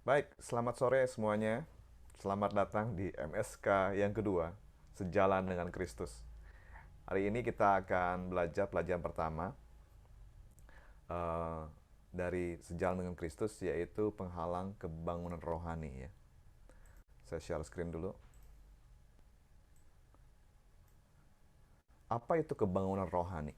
Baik, selamat sore semuanya. Selamat datang di MSK yang kedua, Sejalan dengan Kristus. Hari ini kita akan belajar pelajaran pertama eh, dari Sejalan dengan Kristus, yaitu penghalang kebangunan rohani. Ya. Saya share screen dulu. Apa itu kebangunan rohani?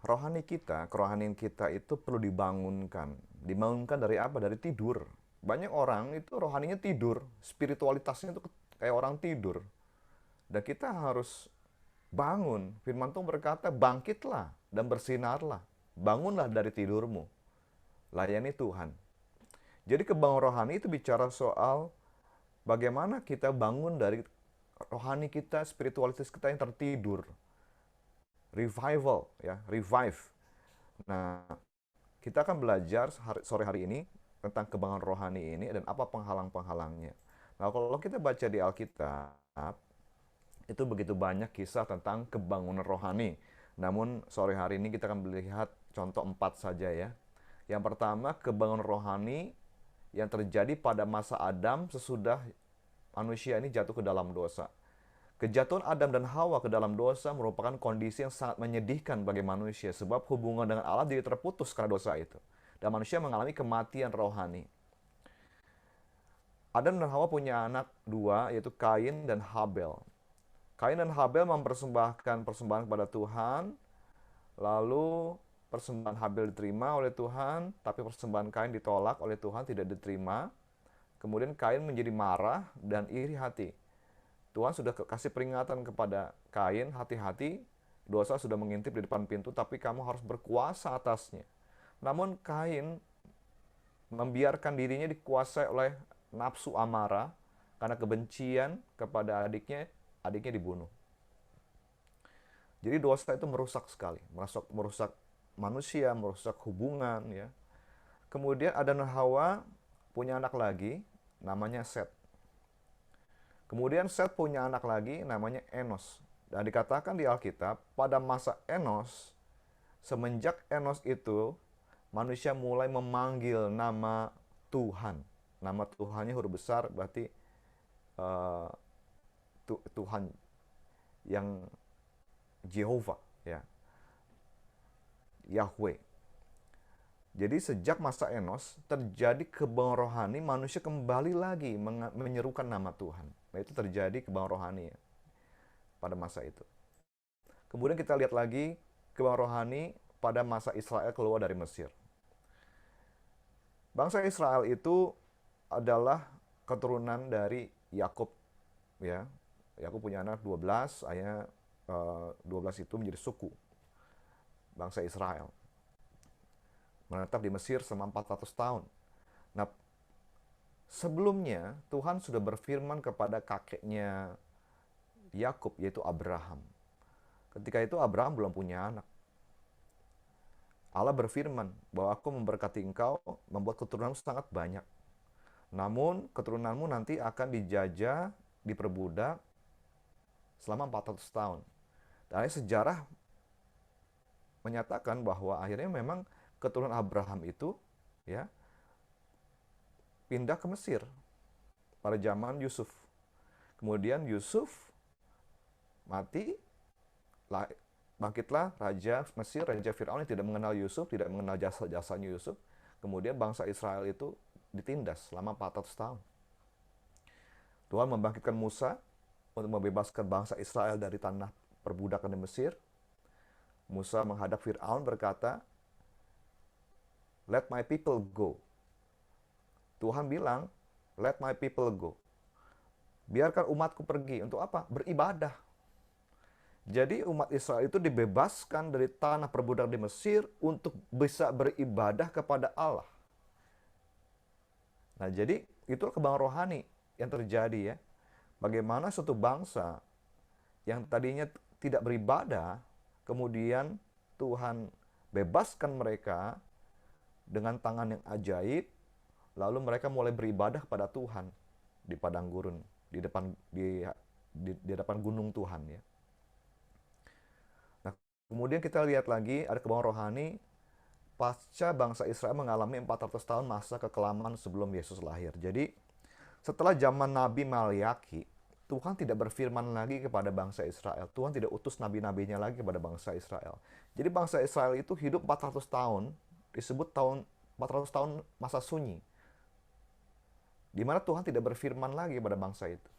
Kerohanian kita itu perlu dibangunkan. Dibangunkan dari apa? Dari tidur. Banyak orang itu rohaninya tidur, spiritualitasnya itu kayak orang tidur. Dan kita harus bangun. Firman Tuhan berkata, bangkitlah dan bersinarlah. Bangunlah dari tidurmu. Layani Tuhan. Jadi kebangun rohani itu bicara soal bagaimana kita bangun dari rohani kita, spiritualitas kita yang tertidur. Revival, ya, revive. Nah, kita akan belajar sore hari ini tentang kebangunan rohani ini dan apa penghalang-penghalangnya. Nah, kalau kita baca di Alkitab, itu begitu banyak kisah tentang kebangunan rohani. Namun sore hari ini kita akan melihat contoh 4 saja ya. Yang pertama, kebangunan rohani yang terjadi pada masa Adam sesudah manusia ini jatuh ke dalam dosa. Kejatuhan Adam dan Hawa ke dalam dosa merupakan kondisi yang sangat menyedihkan bagi manusia sebab hubungan dengan Allah jadi terputus karena dosa itu. Dan manusia mengalami kematian rohani. Adam dan Hawa punya anak dua, yaitu Kain dan Habel. Kain dan Habel mempersembahkan persembahan kepada Tuhan, lalu persembahan Habel diterima oleh Tuhan, tapi persembahan Kain ditolak oleh Tuhan, tidak diterima. Kemudian Kain menjadi marah dan iri hati. Tuhan sudah kasih peringatan kepada Kain, hati-hati, dosa sudah mengintip di depan pintu, tapi kamu harus berkuasa atasnya. Namun Kain membiarkan dirinya dikuasai oleh nafsu amarah, karena kebencian kepada adiknya dibunuh. Jadi dosa itu merusak sekali, merusak manusia, merusak hubungan ya. Kemudian Adam dan Hawa punya anak lagi, namanya Set. Kemudian Set punya anak lagi, namanya Enos. Dan dikatakan di Alkitab, pada masa Enos, semenjak Enos itu, manusia mulai memanggil nama Tuhan. Nama Tuhannya huruf besar, berarti uh, Tuhan yang Jehovah, ya, Yahweh. Jadi sejak masa Enos terjadi kebangunan rohani, manusia kembali lagi menyerukan nama Tuhan. Nah, itu terjadi kebangunan rohani ya, pada masa itu. Kemudian kita lihat lagi kebangunan rohani pada masa Israel keluar dari Mesir. Bangsa Israel itu adalah keturunan dari Yakub ya. Yakub punya anak 12, akhirnya 12 itu menjadi suku bangsa Israel. Menetap di Mesir selama 400 tahun. Nah, sebelumnya Tuhan sudah berfirman kepada kakeknya Yakub, yaitu Abraham. Ketika itu Abraham belum punya anak. Allah berfirman bahwa aku memberkati engkau, membuat keturunanmu sangat banyak. Namun keturunanmu nanti akan dijajah, diperbudak selama 400 tahun. Dan sejarah menyatakan bahwa akhirnya memang keturunan Abraham itu ya pindah ke Mesir pada zaman Yusuf. Kemudian Yusuf mati, bangkitlah Raja Mesir, Raja Fir'aun yang tidak mengenal Yusuf, tidak mengenal jasa-jasanya Yusuf. Kemudian bangsa Israel itu ditindas selama 400 tahun. Tuhan membangkitkan Musa untuk membebaskan bangsa Israel dari tanah perbudakan di Mesir. Musa menghadap Fir'aun berkata, "Let my people go." Tuhan bilang, "Let my people go." Biarkan umatku pergi. Untuk apa? Beribadah. Jadi umat Israel itu dibebaskan dari tanah perbudakan di Mesir untuk bisa beribadah kepada Allah. Nah, jadi itu kebangunan rohani yang terjadi ya. Bagaimana suatu bangsa yang tadinya tidak beribadah, kemudian Tuhan bebaskan mereka dengan tangan yang ajaib, lalu mereka mulai beribadah pada Tuhan di padang gurun, di depan gunung Tuhan ya. Nah, kemudian kita lihat lagi ada kebangunan rohani pasca bangsa Israel mengalami 400 tahun masa kekelaman sebelum Yesus lahir. Jadi setelah zaman Nabi Malyaki, Tuhan tidak berfirman lagi kepada bangsa Israel. Tuhan tidak utus nabi-nabinya lagi kepada bangsa Israel. Jadi bangsa Israel itu hidup 400 tahun, disebut 400 tahun masa sunyi. Di mana Tuhan tidak berfirman lagi kepada bangsa itu.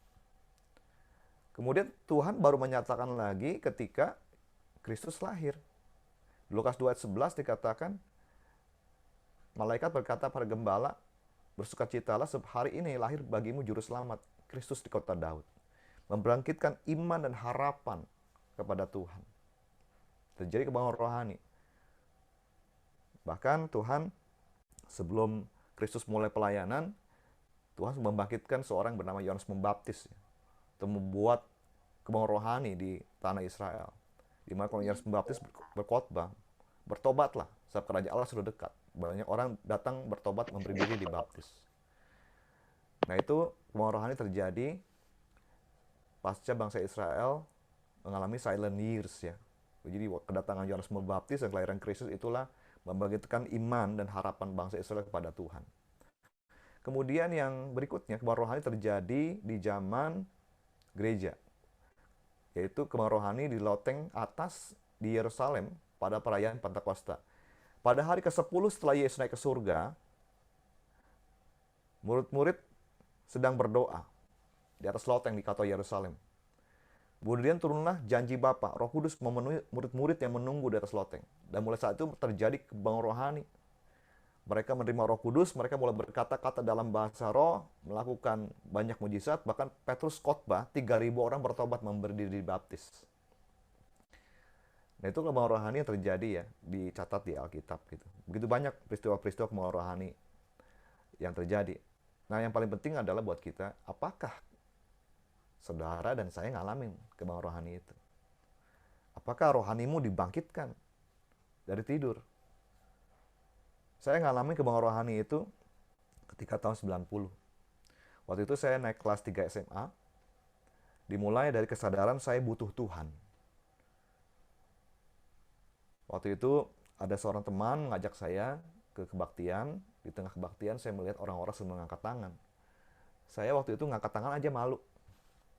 Kemudian Tuhan baru menyatakan lagi ketika Kristus lahir. Lukas 2 ayat 11 dikatakan, malaikat berkata pada gembala, bersukacitalah sebab hari ini lahir bagimu juru selamat, Kristus di kota Daud. Membangkitkan iman dan harapan kepada Tuhan. Terjadi kebanggaan rohani. Bahkan Tuhan sebelum Kristus mulai pelayanan, Tuhan membangkitkan seorang bernama Yohanes Pembaptis, untuk membuat kebanggaan rohani di tanah Israel. Di mana kalau Yohanes Pembaptis berkhotbah, bertobatlah, sebab kerajaan Allah sudah dekat. Banyak orang datang bertobat, memberi diri dibaptis. Nah itu kebanggaan rohani terjadi pasca bangsa Israel mengalami silent years ya. Jadi kedatangan Yohanes Pembaptis dan kelahiran Kristus itulah membangkitkan iman dan harapan bangsa Israel kepada Tuhan. Kemudian yang berikutnya kebanggaan rohani terjadi di zaman gereja, yaitu kebanggaan rohani di loteng atas di Yerusalem pada perayaan Pentakosta. Pada hari ke-10 setelah Yesus naik ke surga, murid-murid sedang berdoa di atas loteng di kota Yerusalem. Kemudian turunlah janji Bapa, Roh Kudus memenuhi murid-murid yang menunggu di atas loteng. Dan mulai saat itu terjadi kebanggaan rohani. Mereka menerima Roh Kudus, mereka mulai berkata-kata dalam bahasa roh, melakukan banyak mujizat, bahkan Petrus khotbah, 3.000 orang bertobat memberi diri dibaptis. Nah itu kebanggaan rohani yang terjadi ya, dicatat di Alkitab gitu. Begitu banyak peristiwa-peristiwa kebanggaan rohani yang terjadi. Nah yang paling penting adalah buat kita, apakah saudara dan saya ngalamin kebanggaan rohani itu? Apakah rohanimu dibangkitkan dari tidur? Saya ngalamin kebanggaan rohani itu ketika tahun 90. Waktu itu saya naik kelas 3 SMA. Dimulai dari kesadaran saya butuh Tuhan. Waktu itu ada seorang teman mengajak saya ke kebaktian. Di tengah kebaktian saya melihat orang-orang sedang mengangkat tangan. Saya waktu itu ngangkat tangan aja malu.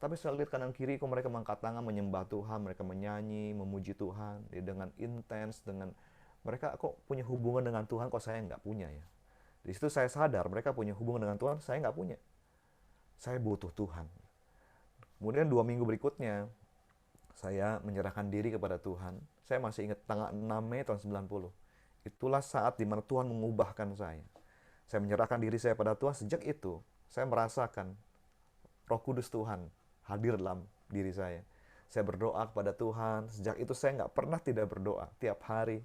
Tapi saya lihat kanan kiri kok mereka mengangkat tangan, menyembah Tuhan, mereka menyanyi, memuji Tuhan dengan intens, dengan mereka kok punya hubungan dengan Tuhan, kok saya nggak punya ya. Di situ saya sadar mereka punya hubungan dengan Tuhan, saya nggak punya. Saya butuh Tuhan. Kemudian 2 minggu berikutnya, saya menyerahkan diri kepada Tuhan. Saya masih ingat tanggal 6 Mei tahun 90. Itulah saat di mana Tuhan mengubahkan saya. Saya menyerahkan diri saya pada Tuhan. Sejak itu, saya merasakan Roh Kudus Tuhan hadir dalam diri saya. Saya berdoa kepada Tuhan. Sejak itu saya nggak pernah tidak berdoa. Tiap hari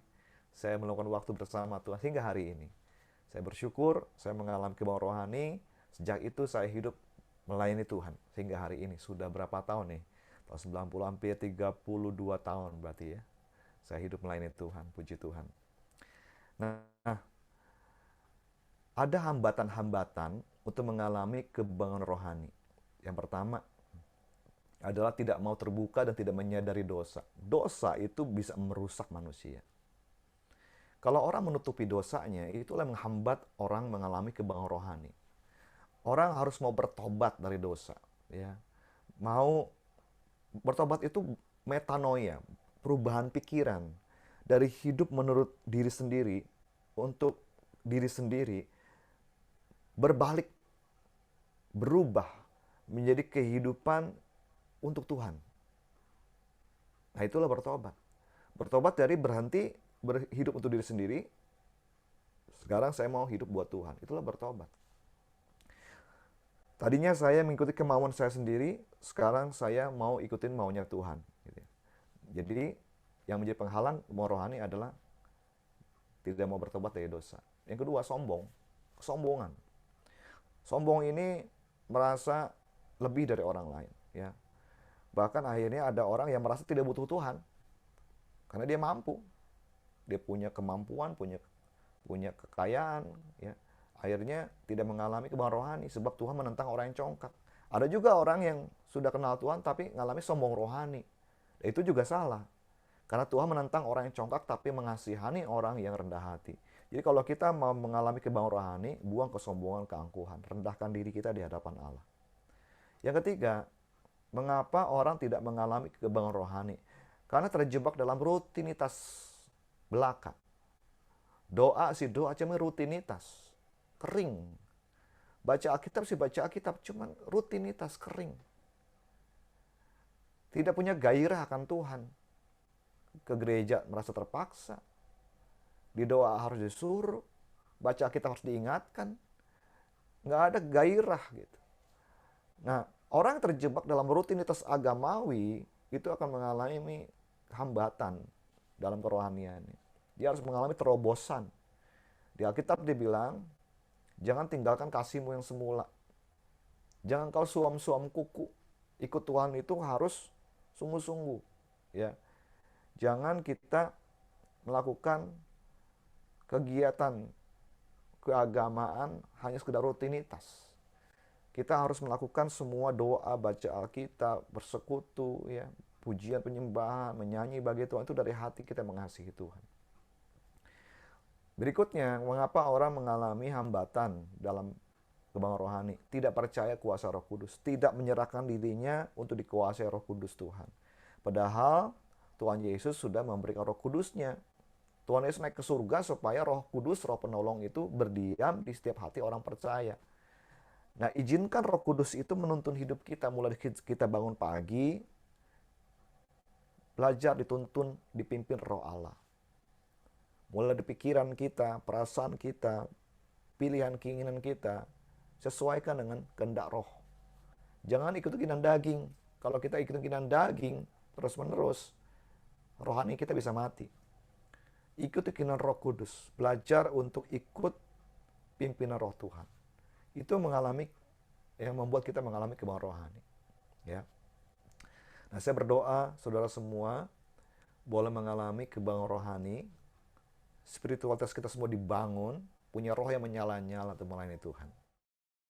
saya melakukan waktu bersama Tuhan hingga hari ini. Saya bersyukur, saya mengalami kebanggaan rohani. Sejak itu saya hidup melayani Tuhan hingga hari ini. Sudah berapa tahun nih? Tahun 90 hampir 32 tahun berarti ya. Saya hidup melayani Tuhan, puji Tuhan. Nah, ada hambatan-hambatan untuk mengalami kebanggaan rohani. Yang pertama adalah tidak mau terbuka dan tidak menyadari dosa. Dosa itu bisa merusak manusia. Kalau orang menutupi dosanya, itulah yang menghambat orang mengalami kebanggaan rohani. Orang harus mau bertobat dari dosa. Ya. Mau bertobat itu metanoia, perubahan pikiran. Dari hidup menurut diri sendiri, untuk diri sendiri, berbalik, berubah, menjadi kehidupan untuk Tuhan. Nah itulah bertobat. Bertobat dari berhenti berhidup untuk diri sendiri, sekarang saya mau hidup buat Tuhan. Itulah bertobat. Tadinya saya mengikuti kemauan saya sendiri, sekarang saya mau ikutin maunya Tuhan. Jadi yang menjadi penghalang kebanggaan rohani adalah tidak mau bertobat dari dosa. Yang kedua, sombong. Kesombongan. Sombong ini merasa lebih dari orang lain. Ya. Bahkan akhirnya ada orang yang merasa tidak butuh Tuhan. Karena dia mampu. Dia punya kemampuan, punya kekayaan. Ya. Akhirnya tidak mengalami kebanggaan rohani. Sebab Tuhan menentang orang yang congkak. Ada juga orang yang sudah kenal Tuhan tapi mengalami sombong rohani. Itu juga salah. Karena Tuhan menentang orang yang congkak tapi mengasihani orang yang rendah hati. Jadi kalau kita mau mengalami kebangunan rohani, buang kesombongan, keangkuhan, rendahkan diri kita di hadapan Allah. Yang ketiga, mengapa orang tidak mengalami kebangunan rohani? Karena terjebak dalam rutinitas belaka. Doa cuma rutinitas, kering. Baca Alkitab baca Alkitab, cuman rutinitas, kering. Tidak punya gairah akan Tuhan. Ke gereja merasa terpaksa. Di doa harus disuruh. Baca Alkitab harus diingatkan. Nggak ada gairah gitu. Nah, orang terjebak dalam rutinitas agamawi itu akan mengalami hambatan dalam kerohanian. Dia harus mengalami terobosan. Di Alkitab dia bilang, jangan tinggalkan kasihmu yang semula. Jangan kau suam-suam kuku. Ikut Tuhan itu harus sungguh-sungguh. Ya. Jangan kita melakukan kegiatan keagamaan hanya sekedar rutinitas. Kita harus melakukan semua doa, baca Alkitab, bersekutu, ya, pujian, penyembahan, menyanyi bagi Tuhan itu dari hati kita mengasihi Tuhan. Berikutnya, mengapa orang mengalami hambatan dalam kebangunan rohani? Tidak percaya kuasa Roh Kudus, tidak menyerahkan dirinya untuk dikuasai Roh Kudus Tuhan. Padahal Tuhan Yesus sudah memberikan Roh Kudusnya. Tuhan Yesus naik ke surga supaya Roh Kudus, Roh Penolong itu berdiam di setiap hati orang percaya. Nah, izinkan Roh Kudus itu menuntun hidup kita, mulai kita bangun pagi, belajar dituntun, dipimpin Roh Allah. Mulai dari pikiran kita, perasaan kita, pilihan keinginan kita, sesuaikan dengan kehendak Roh. Jangan ikut keinginan daging. Kalau kita ikut keinginan daging terus-menerus, rohani kita bisa mati. Ikuti keinginan Roh Kudus, belajar untuk ikut pimpinan Roh Tuhan. Itu yang membuat kita mengalami kebangunan rohani. Ya. Nah, saya berdoa saudara semua boleh mengalami kebangunan rohani, spiritualitas kita semua dibangun, punya roh yang menyala-nyala untuk melayani Tuhan.